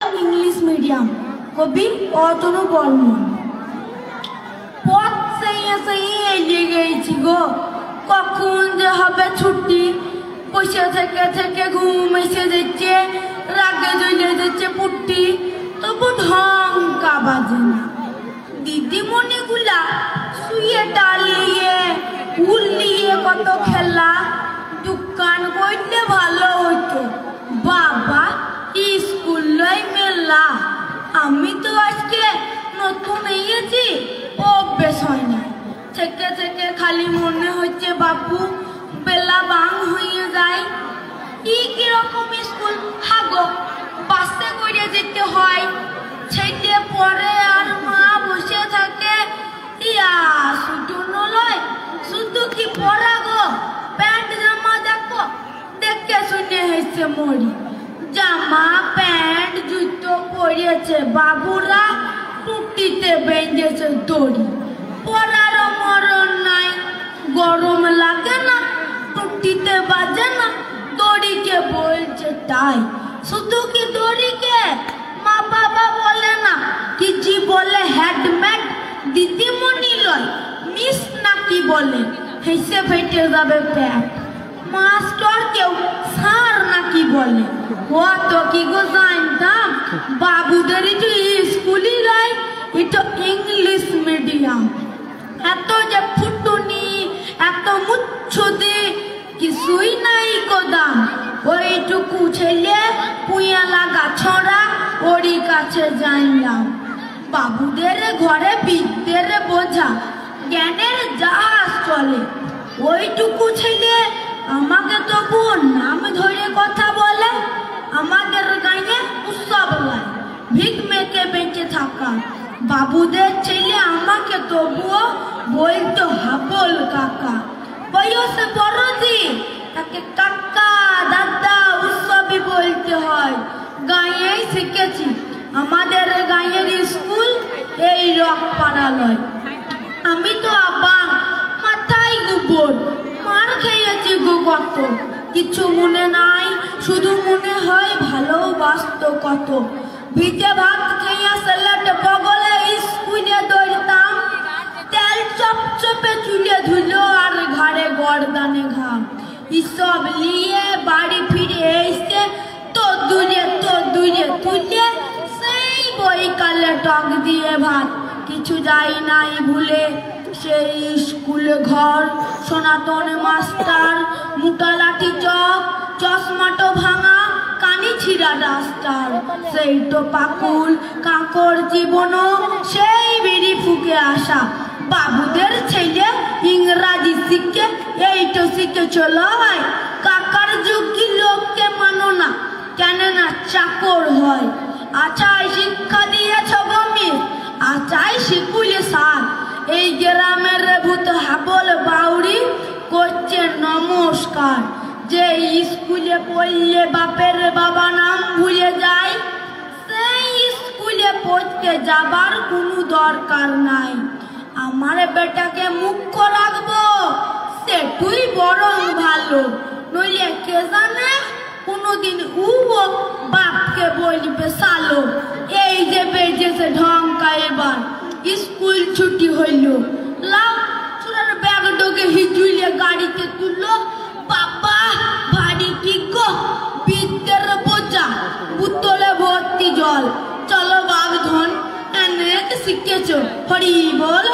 English medium कवि অতনু বর্মন পথ সেই এগিয়ে গেছি গো কখন যে হবে ছুটি বসে থেকে থেকে ঘুম এসে যাচ্ছে রাগে জ্বলে যাচ্ছে পুটি তবু ঢংকা বাজে না দিদিমণিগুলা শুয়ে ডালিয়ে উল্লিয়ে কত খেলা দোকান করলে ভালো হতো বাবা স্কুলই মেলা আমি তো আজকে নতুন এসেছি অভ্যেস হয় না থেকে থেকে খালি মনে হচ্ছে বাপু বেলা বাং হয়ে যায় কিরকম স্কুল হাগো বাসে করে যেতে হয় ছেলে পরে আর মা বসে থাকে ইয়া শুধু নয় শুধু কি পরা গো প্যান্ট জামা দেখো দেখে শুনে হেসে মরি জামা প্যান্ট জুতো পরেছে বাবুরা টুটিতে বেঁধেছে দড়ি পরার মরণ নাই গরম লাগে না টুটিতে বাজে না দড়িকে বলছে তাই শুধু কি দড়িকে মা বাবা বলে না কি জি বলে হেডম্যাট দিদিমণি লয় মিস নাকি বলে হেসে ফেটে যাবে প্যাট মাস্টার কেউ স্যার নাকি বলে কত কি গো জানতাম বাবুদেরই তো স্কুলই লাই এটা ইংলিশ মিডিয়াম এত যে ফুটুনি এত মুচ্ছুদি কিছুই নাই কোদাম ওইটুকু ছেলে পুঁয়া লাগা ছড়া ওরই কাছে জানলাম বাবুদের ঘরে বিদ্যের বোঝা জ্ঞানের জাহাজ চলে ওইটুকু ছেলে আমাকে তবুও নাম ধরে কথা বলে আমাদের গায়ে উৎসব হয় ভিক মেকে বেঁচে থাকা বাবুদের ছেলে আমাকে তবুও বলতো হাবল কাকা বয়সে বড়দি তাকে কাকা দাদা উৎসবই বলতে হয় গাঁয়েই শিখেছি আমাদের গাঁয়ের স্কুল এই রক পাড়ালয় আমি তো আবার মাথায় গোবর মার খেয়েছি গো কত কিছু মনে নাই শুধু মনে হয় ভালোবাসত কত ভিজে ভাত খেয়ে স্যালাড বগলে স্কুলে দৌড়তাম তেল চপচপে চুলে ধুলো আর ঘাড়ে গর্দানে ঘাম এসব নিয়ে বাড়ি ফিরে এসে তো দূরে তুলে সেই বইকালে টক দিয়ে ভাত কিছু যাই নাই ভুলে সেই স্কুলে ঘর সনাতন মাস্টার মোটা লাঠি চক চশমাটো ভাঙা কানি ছিঁড়া ডাস্টার সেই তো পাকুল কাঁকড় জীবনও সেই বিড়ি ফুকে আসা বাবুদের ছেলে ইংরাজি শিখে এইটো শিখে চলো হয় কাকার যুগী লোককে মানো না কেন না চাকর হয় আচাই শিক্ষা দিয়েছ গমি আচাই শিকুলে সার এই গ্রামের ভূত হাবল বাউরি করছে নমস্কার যে স্কুলে পড়লে বাপের বাবা নাম ভুলে যায় সেই স্কুলে পড়তে যাবার কোনো দরকার নাই আমার বেটাকে মুখ্য রাখবো সেটুই বরং ভালো নইলে কে জানে কোনোদিন উবো বাপকে বলবে সালো এই যে বেজেছে ঢংকা এবার স্কুল ছুটি হইল লাও চুরার ব্যাগ ডোকে হিজুইলে গাড়িতে তুললো বাবা ভারী কি গো বিদ্যের বোঝা বুতলে ভর্তি জল চলো বাগধন অনেক শিখেছ হরি বল